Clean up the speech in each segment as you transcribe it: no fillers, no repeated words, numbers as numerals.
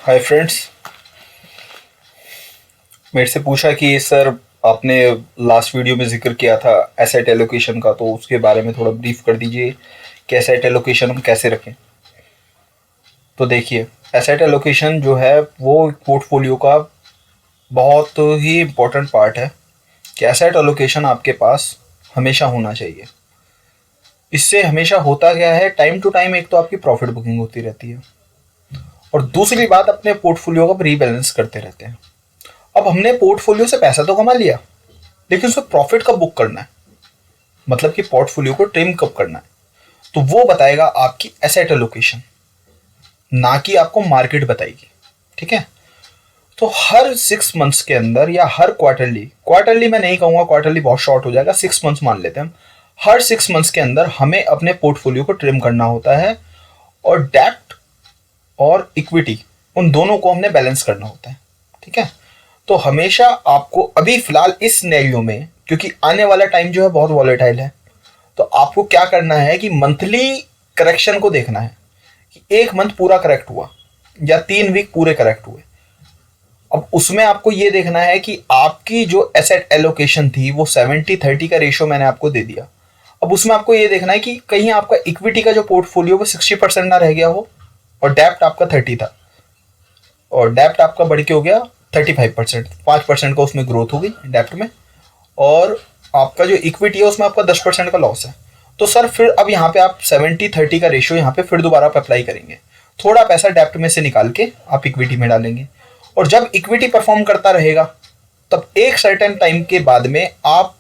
Hi friends. मेरे से पूछा कि सर आपने लास्ट वीडियो में जिक्र किया था एसेट एलोकेशन का, तो उसके बारे में थोड़ा ब्रीफ कर दीजिए कि एसेट एलोकेशन हम कैसे रखें। तो देखिए, एसेट एलोकेशन जो है वो पोर्टफोलियो का बहुत ही इम्पोर्टेंट पार्ट है कि एसेट एलोकेशन आपके पास हमेशा होना चाहिए। इससे हमेशा होता क्या है, टाइम टू टाइम एक तो आपकी प्रॉफिट बुकिंग होती रहती है और दूसरी बात अपने पोर्टफोलियो का रीबैलेंस करते रहते हैं। अब हमने पोर्टफोलियो से पैसा तो कमा लिया, लेकिन उसमें प्रॉफिट कब बुक करना है, मतलब कि पोर्टफोलियो को ट्रिम कब करना है, तो वो बताएगा आपकी एसेट एलोकेशन, ना कि आपको मार्केट बताएगी। ठीक है। तो हर 6 मंथ्स के अंदर या हर क्वार्टरली मैं नहीं कहूंगा, क्वार्टरली बहुत शॉर्ट हो जाएगा, 6 मंथ्स मान लेते हैं हम। हर 6 मंथ्स के अंदर हमें अपने पोर्टफोलियो को ट्रिम करना होता है और डेब्ट और इक्विटी उन दोनों को हमने बैलेंस करना होता है। ठीक है। तो हमेशा आपको अभी फिलहाल इस सिनेरियो में, क्योंकि आने वाला टाइम जो है बहुत वॉलेटाइल है, तो आपको क्या करना है कि मंथली करेक्शन को देखना है कि एक मंथ पूरा करेक्ट हुआ या 3 वीक पूरे करेक्ट हुए। अब उसमें आपको ये देखना है कि आपकी जो एसेट एलोकेशन थी वो 70-30 का रेशियो मैंने आपको दे दिया। अब उसमें आपको ये देखना है कि कहीं आपका इक्विटी का जो पोर्टफोलियो वो 60% ना रह गया हो और डेप्ट आपका 30 था और डेप्ट आपका बढ़ के हो गया 35%, 5% का उसमें ग्रोथ हो गई डेप्ट में, और आपका जो इक्विटी है उसमें आपका 10% का लॉस है। तो सर फिर अब यहाँ पे आप 70-30 का रेशियो यहाँ पे फिर दोबारा आप अप्लाई करेंगे। थोड़ा पैसा डेप्ट में से निकाल के आप इक्विटी में डालेंगे और जब इक्विटी परफॉर्म करता रहेगा तब एक सर्टेन टाइम के बाद में आप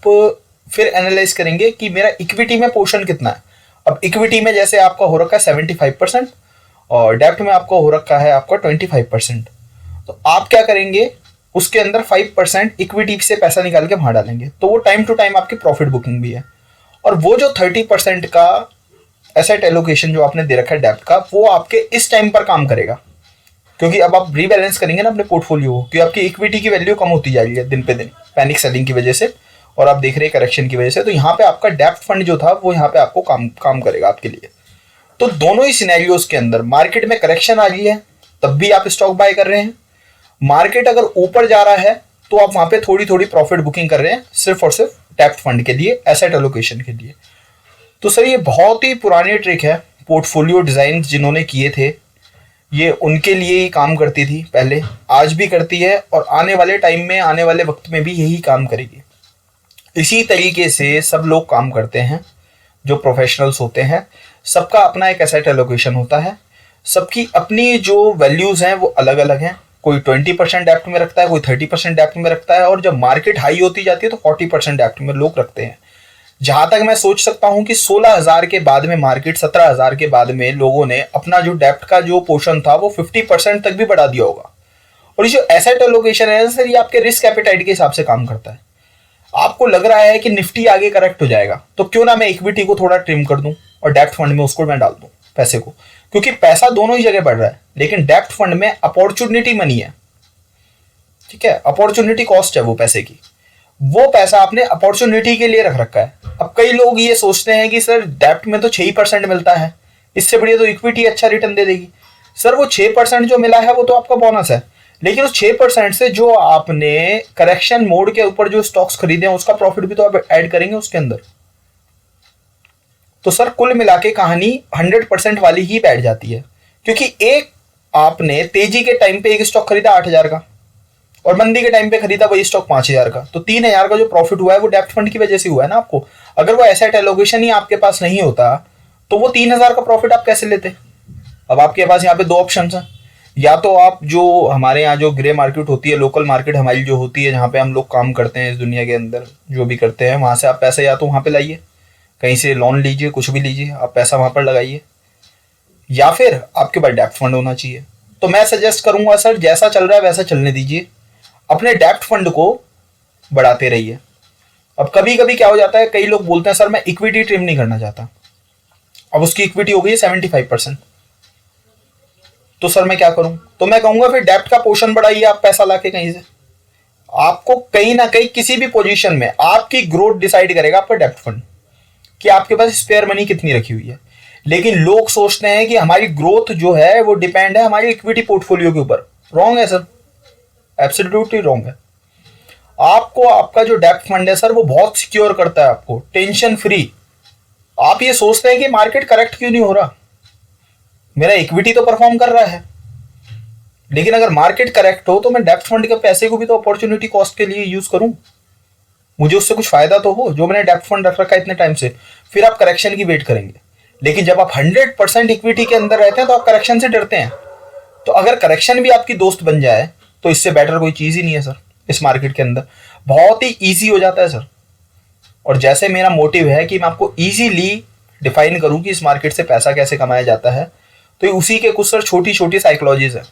फिर एनालाइज करेंगे कि मेरा इक्विटी में पोर्शन कितना है। अब इक्विटी में जैसे आपका हो रखा है 75% और डेप्ट में आपका हो रखा है आपका 25%, तो आप क्या करेंगे, उसके अंदर 5% इक्विटी से पैसा निकाल के वहां डालेंगे, तो वो टाइम टू टाइम आपकी प्रॉफिट बुकिंग भी है। और वो जो 30% का एसेट एलोकेशन जो आपने दे रखा है डेप्ट का, वो आपके इस टाइम पर काम करेगा, क्योंकि अब आप रीबैलेंस करेंगे ना अपने पोर्टफोलियो को, क्योंकि आपकी इक्विटी की वैल्यू कम होती जा रही है दिन पे दिन पैनिक सेलिंग की वजह से और आप देख रहे हैं करेक्शन की वजह से। तो यहाँ पे आपका डेप्ट फंड जो था वो यहाँ पे आपको काम करेगा आपके लिए। तो दोनों ही सिनेरियोज के अंदर मार्केट में करेक्शन आ रही है तब भी आप स्टॉक बाय कर रहे हैं, मार्केट अगर ऊपर जा रहा है तो आप वहां पे थोड़ी थोड़ी प्रॉफिट बुकिंग कर रहे हैं सिर्फ और सिर्फ डेप्ट फंड के लिए, एसेट एलोकेशन के लिए। तो सर ये बहुत ही पुरानी ट्रिक है, पोर्टफोलियो डिजाइन जिन्होंने किए थे ये उनके लिए ही काम करती थी पहले, आज भी करती है और आने वाले टाइम में, आने वाले वक्त में भी यही काम करेगी। इसी तरीके से सब लोग काम करते हैं जो प्रोफेशनल्स होते हैं, सबका अपना एक एसेट एलोकेशन होता है, सबकी अपनी जो वैल्यूज हैं वो अलग अलग हैं। कोई 20% डेप्ट में रखता है, कोई 30% डेप्ट में रखता है, और जब मार्केट हाई होती जाती है तो 40% डेप्ट में लोग रखते हैं। जहां तक मैं सोच सकता हूं कि 16,000 के बाद में मार्केट, 17,000 के बाद में लोगों ने अपना जो डेप्ट का जो पोर्शन था वो 50% तक भी बढ़ा दिया होगा। और ये जो एसेट एलोकेशन है सर, ये आपके रिस्क एपेटाइट के हिसाब से काम करता है। आपको लग रहा है कि निफ्टी आगे करेक्ट हो जाएगा तो क्यों ना मैं इक्विटी को थोड़ा ट्रिम कर दूं और डेप्ट फंड में उसको मैं डाल दूं पैसे को, क्योंकि पैसा दोनों ही जगह बढ़ रहा है, लेकिन डेप्ट फंड में अपॉर्चुनिटी मनी है। ठीक है, अपॉर्चुनिटी कॉस्ट है वो पैसे की, वो पैसा आपने अपॉर्चुनिटी के लिए रख रखा है। अब कई लोग ये सोचते हैं कि सर डेप्ट में तो 6% मिलता है, इससे बढ़िया तो इक्विटी अच्छा रिटर्न दे देगी। सर वो 6% जो मिला है वो तो आपका बोनस है, लेकिन उस 6% से जो आपने करेक्शन मोड के ऊपर जो स्टॉक्स खरीदे हैं उसका प्रॉफिट भी तो आप ऐड करेंगे उसके अंदर। तो सर कुल मिला के कहानी 100% वाली ही बैठ जाती है, क्योंकि एक आपने तेजी के टाइम पे एक स्टॉक खरीदा 8,000 का और मंदी के टाइम पे खरीदा वही स्टॉक 5,000 का, तो 3,000 का जो प्रॉफिट हुआ है वो डेप्ट फंड की वजह से हुआ है ना आपको। अगर वो एसेट एलोकेशन ही आपके पास नहीं होता तो वो 3,000 का प्रॉफिट आप कैसे लेते। अब आपके पास यहाँ पे दो ऑप्शन है, या तो आप जो हमारे यहाँ जो ग्रे मार्केट होती है, लोकल मार्केट हमारी जो होती है जहाँ पे हम लोग काम करते हैं इस दुनिया के अंदर जो भी करते हैं, वहां से आप पैसा या तो वहां पे लाइए, कहीं से लोन लीजिए, कुछ भी लीजिए, आप पैसा वहां पर लगाइए, या फिर आपके पास डेप्ट फंड होना चाहिए। तो मैं सजेस्ट करूंगा सर जैसा चल रहा है वैसा चलने दीजिए, अपने डेप्ट फंड को बढ़ाते रहिए। अब कभी कभी क्या हो जाता है, कई लोग बोलते हैं सर मैं इक्विटी ट्रिम नहीं करना चाहता, अब उसकी इक्विटी हो गई है 75%, तो सर मैं क्या करूं। तो मैं कहूंगा फिर डेप्ट का पोर्शन बढ़ाइए आप पैसा लाके कहीं से। आपको कहीं ना कहीं किसी भी पोजीशन में आपकी ग्रोथ डिसाइड करेगा आपका डेप्ट फंड, कि आपके पास स्पेयर मनी कितनी रखी हुई है। लेकिन लोग सोचते हैं कि हमारी ग्रोथ जो है वो डिपेंड है हमारी इक्विटी पोर्टफोलियो के ऊपर, रॉन्ग है सर, एब्सोल्युटली रॉन्ग है। आपको आपका जो डेप्थ फंड है सर वो बहुत सिक्योर करता है आपको, टेंशन फ्री। आप ये सोचते हैं कि मार्केट करेक्ट क्यों नहीं हो रहा, मेरा इक्विटी तो परफॉर्म कर रहा है, लेकिन अगर मार्केट करेक्ट हो तो मैं डेप्थ फंड के पैसे को भी तो अपॉर्चुनिटी कॉस्ट के लिए यूज करूं, मुझे उससे कुछ फायदा तो हो, जो मैंने डेप्थ फंड रख रखा है इतने टाइम से। फिर आप करेक्शन की वेट करेंगे, लेकिन जब आप 100% इक्विटी के अंदर रहते हैं तो आप करेक्शन से डरते हैं। तो अगर करेक्शन भी आपकी दोस्त बन जाए तो इससे बेटर कोई चीज ही नहीं है सर। इस मार्केट के अंदर बहुत ही ईजी हो जाता है सर। और जैसे मेरा मोटिव है कि मैं आपको ईजीली डिफाइन करूं कि इस मार्केट से पैसा कैसे कमाया जाता है, तो उसी के कुछ सर छोटी छोटी साइकोलॉजीज है।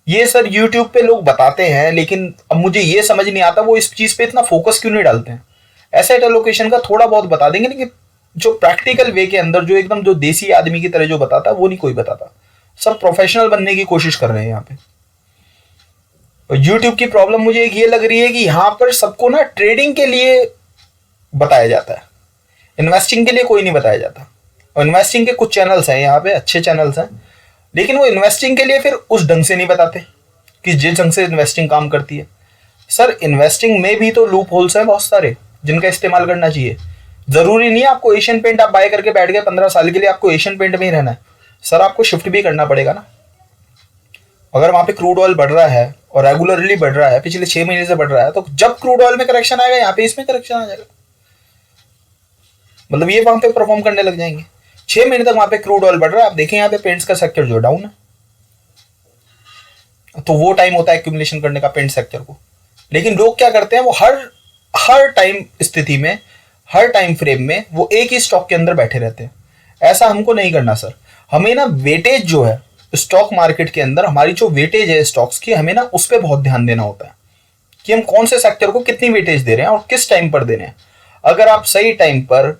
ये सर यूट्यूब पे लोग बताते हैं, लेकिन अब मुझे ये समझ नहीं आता वो इस चीज पे इतना फोकस क्यों नहीं डालते हैं। एसेट एलोकेशन का थोड़ा बहुत बता देंगे, लेकिन जो प्रैक्टिकल वे के अंदर जो एकदम जो देसी आदमी की तरह जो बताता है वो नहीं कोई बताता। सब प्रोफेशनल बनने की कोशिश कर रहे हैं यहाँ पे। यूट्यूब की प्रॉब्लम मुझे एक ये लग रही है कि यहाँ पर सबको ना ट्रेडिंग के लिए बताया जाता है, इन्वेस्टिंग के लिए कोई नहीं बताया जाता। और इन्वेस्टिंग के कुछ चैनल्स हैं यहाँ पे, अच्छे चैनल्स हैं, लेकिन वो इन्वेस्टिंग के लिए फिर उस ढंग से नहीं बताते कि जिस ढंग से इन्वेस्टिंग काम करती है। सर इन्वेस्टिंग में भी तो लूप होल्स हैं बहुत सारे जिनका इस्तेमाल करना चाहिए। जरूरी नहीं है आपको एशियन पेंट आप बाय करके बैठ गए 15 साल के लिए आपको एशियन पेंट में ही रहना है। सर आपको शिफ्ट भी करना पड़ेगा ना। अगर वहां पे क्रूड ऑयल बढ़ रहा है और रेगुलरली बढ़ रहा है, पिछले 6 महीने से बढ़ रहा है, तो जब क्रूड ऑयल में करेक्शन आएगा यहाँ पे इसमें करेक्शन आ जाएगा। मतलब ये वहां पे परफॉर्म करने लग जाएंगे। 6 महीने तक वहां पे क्रूड ऑयल बढ़ रहा है, आप देखें यहाँ पे पेंट्स का सेक्टर जो डाउन है, तो वो टाइम होता है एक्यूमुलेशन करने का पेंट सेक्टर को। लेकिन लोग क्या करते हैं, वो हर टाइम स्थिति में, हर टाइम फ्रेम में वो एक ही स्टॉक के अंदर बैठे रहते हैं। ऐसा हमको नहीं करना सर। हमें ना वेटेज जो है स्टॉक मार्केट के अंदर, हमारी जो वेटेज है स्टॉक्स की, हमें ना उस पर बहुत ध्यान देना होता है कि हम कौन से सेक्टर को कितनी वेटेज दे रहे हैं और किस टाइम पर दे रहे हैं। अगर आप सही टाइम पर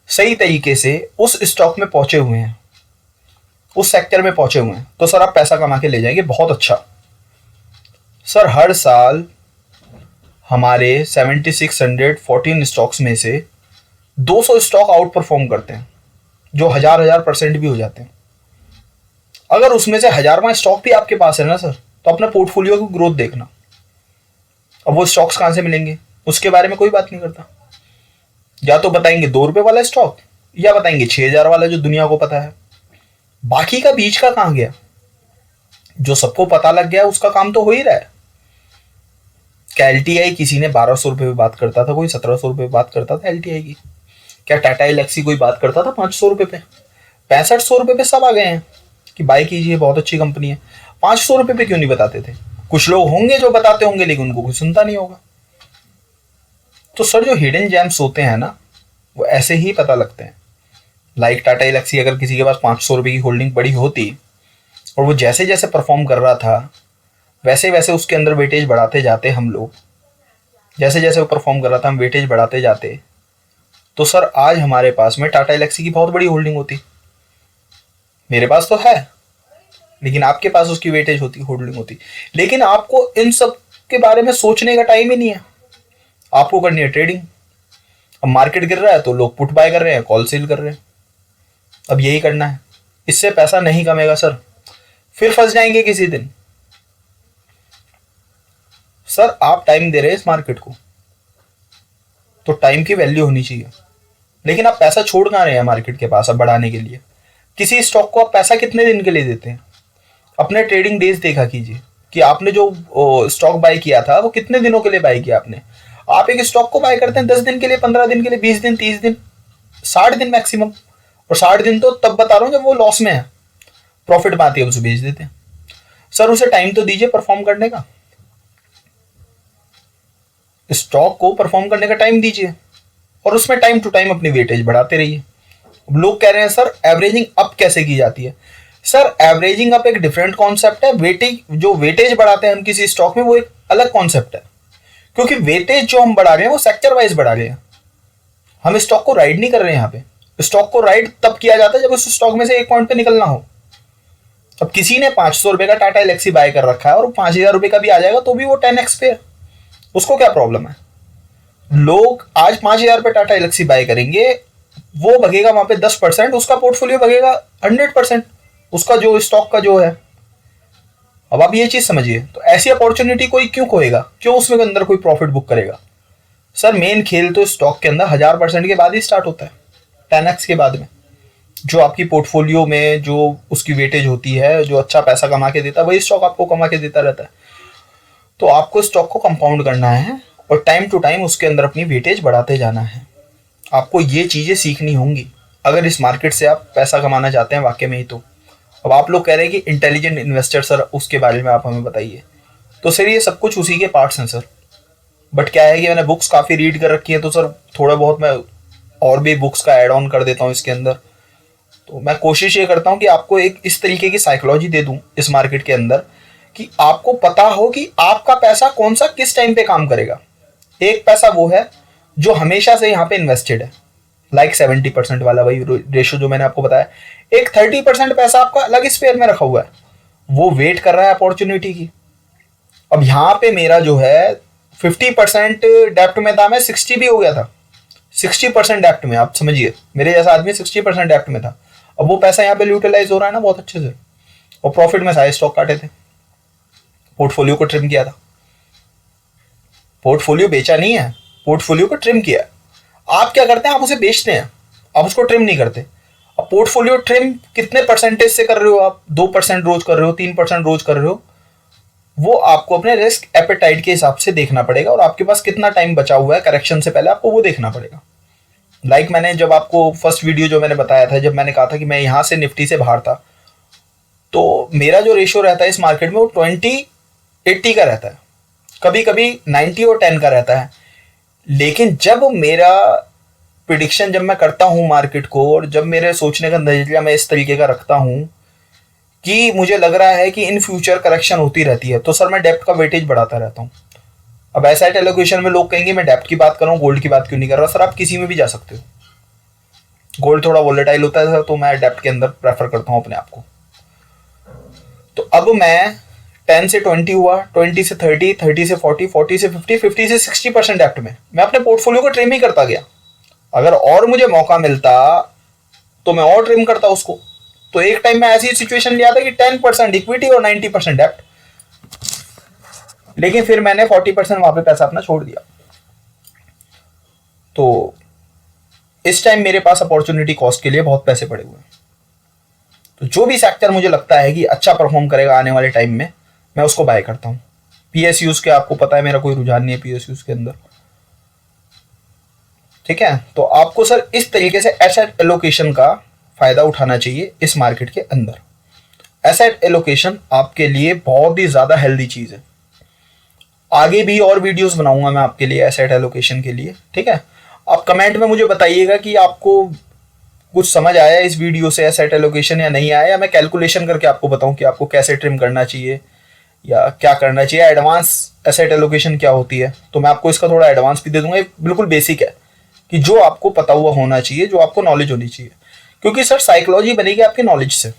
सही तरीके से उस स्टॉक में पहुंचे हुए हैं, उस सेक्टर में पहुंचे हुए हैं, तो सर आप पैसा कमा के ले जाएंगे बहुत अच्छा। सर हर साल हमारे 7614 स्टॉक्स में से 200 स्टॉक आउट परफॉर्म करते हैं, जो 1000% भी हो जाते हैं। अगर उसमें से 1000वां स्टॉक भी आपके पास है ना सर, तो अपना पोर्टफोलियो की ग्रोथ देखना। अब वो स्टॉक्स कहां से मिलेंगे उसके बारे में कोई बात नहीं करता। या तो बताएंगे 2 रुपए वाला स्टॉक, या बताएंगे 6000 वाला जो दुनिया को पता है। बाकी का बीच का कहां गया? जो सबको पता लग गया उसका काम तो हो ही रहा है। क्या एलटीआई किसी ने 1200 रुपए पे बात करता था, कोई 1700 रुपए पे बात करता था एलटीआई की? क्या टाटा एलेक्सी कोई बात करता था 500 रुपए पे? 6500 रुपए पे सब आ गए हैं कि बाय कीजिए, बहुत अच्छी कंपनी है। 500 रुपए पे क्यों नहीं बताते थे? कुछ लोग होंगे जो बताते होंगे, लेकिन उनको कोई सुनता नहीं होगा। तो सर जो हिडन जेम्स होते हैं ना, वो ऐसे ही पता लगते हैं। लाइक टाटा एलेक्सी, अगर किसी के पास 500 रुपए की होल्डिंग पड़ी होती और वो जैसे जैसे परफॉर्म कर रहा था वैसे वैसे उसके अंदर वेटेज बढ़ाते जाते हम लोग, जैसे जैसे वो परफॉर्म कर रहा था हम वेटेज बढ़ाते जाते, तो सर आज हमारे पास में टाटा एलेक्सी की बहुत बड़ी होल्डिंग होती। मेरे पास तो है, लेकिन आपके पास उसकी वेटेज होती, होल्डिंग होती। लेकिन आपको इन सब के बारे में सोचने का टाइम ही नहीं है, आपको करनी है ट्रेडिंग। अब मार्केट गिर रहा है तो लोग पुट बाय कर रहे हैं, कॉल सेल कर रहे हैं। अब यही करना है, इससे पैसा नहीं कमेगा सर, फिर फंस जाएंगे किसी दिन। सर आप टाइम दे रहे हैं इस मार्केट को, तो टाइम की वैल्यू होनी चाहिए। लेकिन आप पैसा छोड़ कहां रहे हैं मार्केट के पास अब बढ़ाने के लिए? किसी स्टॉक को आप पैसा कितने दिन के लिए देते हैं? अपने ट्रेडिंग डेज देखा कीजिए कि आपने जो स्टॉक बाय किया था वो कितने दिनों के लिए बाय किया आपने। आप एक स्टॉक को बाय करते हैं 10 दिन के लिए, 15 दिन के लिए, 20 दिन, 30 दिन, 60 दिन मैक्सिमम। और 60 दिन तो तब बता रहा हूं जब वो लॉस में है, प्रॉफिट में आती है उसे बेच देते हैं। सर उसे टाइम तो दीजिए परफॉर्म करने का, स्टॉक को परफॉर्म करने का टाइम दीजिए और उसमें टाइम टू टाइम अपनी वेटेज बढ़ाते रहिए। लोग कह रहे हैं सर एवरेजिंग अप कैसे की जाती है? सर एवरेजिंग अप एक डिफरेंट कॉन्सेप्ट है, वेटेज जो वेटेज बढ़ाते हैं हम किसी स्टॉक में वो एक अलग कॉन्सेप्ट है। क्योंकि वेटेज जो हम बढ़ा रहे हैं वो सेक्टर वाइज बढ़ा रहे हैं, हम स्टॉक को राइड नहीं कर रहे हैं। यहाँ पे स्टॉक को राइड तब किया जाता है जब उस स्टॉक में से एक पॉइंट पे निकलना हो। अब किसी ने 500 रुपए का टाटा एलेक्सी बाय कर रखा है और 5000 रुपए का भी आ जाएगा तो भी वो 10x पे है, उसको क्या प्रॉब्लम है? लोग आज 5000 पे टाटा एलेक्सी बाय करेंगे, वो भगेगा वहां पे 10%, उसका पोर्टफोलियो भगेगा 100%, उसका जो स्टॉक का जो है। अब आप ये चीज समझिए, तो ऐसी अपॉर्चुनिटी कोई क्यों खोएगा, क्यों उसमें अंदर कोई प्रॉफिट बुक करेगा? सर मेन खेल तो स्टॉक के अंदर 1000% के बाद ही स्टार्ट होता है, 10x के बाद में। जो आपकी पोर्टफोलियो में जो उसकी वेटेज होती है, जो अच्छा पैसा कमा के देता है, वही स्टॉक आपको कमा के देता रहता है। तो आपको स्टॉक को कंपाउंड करना है और टाइम टू टाइम उसके अंदर अपनी वेटेज बढ़ाते जाना है। आपको ये चीज़ें सीखनी होंगी अगर इस मार्केट से आप पैसा कमाना चाहते हैं वाकई में ही। तो अब आप लोग कह रहे हैं कि इंटेलिजेंट इन्वेस्टर, सर उसके बारे में आप हमें बताइए। तो सर ये सब कुछ उसी के पार्ट्स हैं सर, बट क्या है कि मैंने बुक्स काफ़ी रीड कर रखी है, तो सर थोड़ा बहुत मैं और भी बुक्स का ऐड ऑन कर देता हूँ इसके अंदर। तो मैं कोशिश ये करता हूँ कि आपको एक इस तरीके की साइकोलॉजी दे दूँ इस मार्केट के अंदर कि आपको पता हो कि आपका पैसा कौन सा किस टाइम पे काम करेगा। एक पैसा वो है जो हमेशा से यहाँ पे इन्वेस्टेड है, लाइक 70% वाला वही रेशो जो मैंने आपको बताया। एक 30% पैसा आपका अलग स्पेयर में रखा हुआ है, वो वेट कर रहा है अपॉर्चुनिटी की। अब यहाँ पे मेरा जो है 50% डेप्ट में था, मैं 60 भी हो गया था, 60% डेप्ट में। आप समझिए मेरे जैसा आदमी 60% डेप्ट में था। अब वो पैसा यहाँ पे यूटिलाइज हो रहा है ना बहुत अच्छे से, और प्रॉफिट में सारे स्टॉक काटे थे, पोर्टफोलियो को ट्रिम किया था। पोर्टफोलियो बेचा नहीं है, पोर्टफोलियो को ट्रिम किया। आप क्या करते हैं, आप उसे बेचते हैं, आप उसको ट्रिम नहीं करते। अब पोर्टफोलियो ट्रिम कितने परसेंटेज से कर रहे हो आप? 2% रोज कर रहे हो, 3% रोज कर रहे हो, वो आपको अपने रिस्क एपेटाइट के हिसाब से देखना पड़ेगा, और आपके पास कितना टाइम बचा हुआ है करेक्शन से पहले, आपको वो देखना पड़ेगा। लाइक मैंने जब आपको फर्स्ट वीडियो जो मैंने बताया था, जब मैंने कहा था कि मैं यहाँ से निफ्टी से बाहर था, तो मेरा जो रेशियो रहता है इस मार्केट में वो 20-80 का रहता है, कभी कभी 90 और 10 का रहता है। लेकिन जब मेरा प्रिडिक्शन जब मैं करता हूँ मार्केट को, और जब मेरे सोचने का नजरिया मैं इस तरीके का रखता हूँ कि मुझे लग रहा है कि इन फ्यूचर करेक्शन होती रहती है, तो सर मैं डेप्ट का वेटेज बढ़ाता रहता हूँ। अब एसेट एलोकेशन में लोग कहेंगे मैं डेप्ट की बात कर रहा हूँ, गोल्ड की बात क्यों नहीं कर रहा? सर आप किसी में भी जा सकते हो, गोल्ड थोड़ा वोलेटाइल होता है सर, तो मैं डेप्ट के अंदर प्रेफर करता हूँ अपने आप को। तो अब मैं 10 से 20 हुआ, 20 से 30, 30 से 40, 40 से 50, 50 से 60% डेप्ट में मैं अपने पोर्टफोलियो को ट्रिम ही करता गया। अगर और मुझे मौका मिलता तो मैं और ट्रिम करता उसको। तो एक टाइम में ऐसी सिचुएशन लिया था कि 10% इक्विटी और 90% डेप्ट, लेकिन फिर मैंने 40% वहां पे पैसा अपना छोड़ दिया। तो इस टाइम मेरे पास अपॉर्चुनिटी कॉस्ट के लिए बहुत पैसे पड़े हुए हैं। तो जो भी सेक्टर मुझे लगता है कि अच्छा परफॉर्म करेगा आने वाले टाइम में, मैं उसको बाय करता हूँ। पीएसयूज के आपको पता है मेरा कोई रुझान नहीं है पीएसयूज के अंदर, ठीक है। तो आपको सर इस तरीके से एसेट एलोकेशन का फायदा उठाना चाहिए इस मार्केट के अंदर। एसेट एलोकेशन आपके लिए बहुत ही ज्यादा हेल्दी चीज है। आगे भी और वीडियोस बनाऊंगा मैं आपके लिए एसेट एलोकेशन के लिए, ठीक है। आप कमेंट में मुझे बताइएगा कि आपको कुछ समझ आया इस वीडियो से एसेट एलोकेशन या नहीं आया, या मैं कैलकुलेशन करके आपको बताऊं कि आपको कैसे ट्रिम करना चाहिए या क्या करना चाहिए। एडवांस एसेट एलोकेशन क्या होती है, तो मैं आपको इसका थोड़ा एडवांस भी दे दूंगा। बिल्कुल बेसिक है कि जो आपको पता हुआ होना चाहिए, जो आपको नॉलेज होनी चाहिए, क्योंकि सर साइकोलॉजी बनेगी आपके नॉलेज से।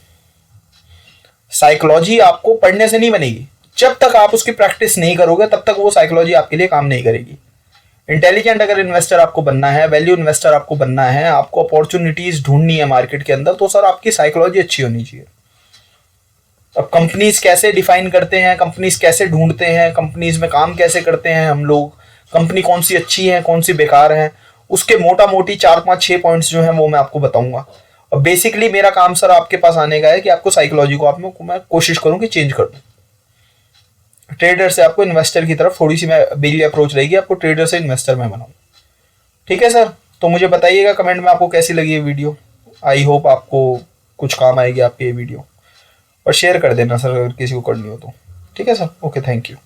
साइकोलॉजी आपको पढ़ने से नहीं बनेगी, जब तक आप उसकी प्रैक्टिस नहीं करोगे तब तक वो साइकोलॉजी आपके लिए काम नहीं करेगी। इंटेलिजेंट अगर इन्वेस्टर आपको बनना है, वैल्यू इन्वेस्टर आपको बनना है, आपको अपॉर्चुनिटीज ढूंढनी है मार्केट के अंदर, तो सर आपकी साइकोलॉजी अच्छी होनी चाहिए। अब कंपनीज कैसे डिफाइन करते हैं, कंपनीज कैसे ढूंढते हैं, कंपनीज में काम कैसे करते हैं हम लोग, कंपनी कौन सी अच्छी है कौन सी बेकार है, उसके मोटा मोटी 4-5-6 पॉइंट्स जो हैं वो मैं आपको बताऊंगा। और बेसिकली मेरा काम सर आपके पास आने का है कि आपको साइकोलॉजी को मैं कोशिश करूं कि चेंज कर दूं। ट्रेडर से आपको इन्वेस्टर की तरफ थोड़ी सी मैं मेरी अप्रोच रहेगी, आपको ट्रेडर से इन्वेस्टर में बनाऊं, ठीक है सर। तो मुझे बताइएगा कमेंट में आपको कैसी लगी ये वीडियो। आई होप आपको कुछ काम आएगी आपकी ये वीडियो, और शेयर कर देना सर अगर किसी को करनी हो तो, ठीक है सर। Okay, thank you.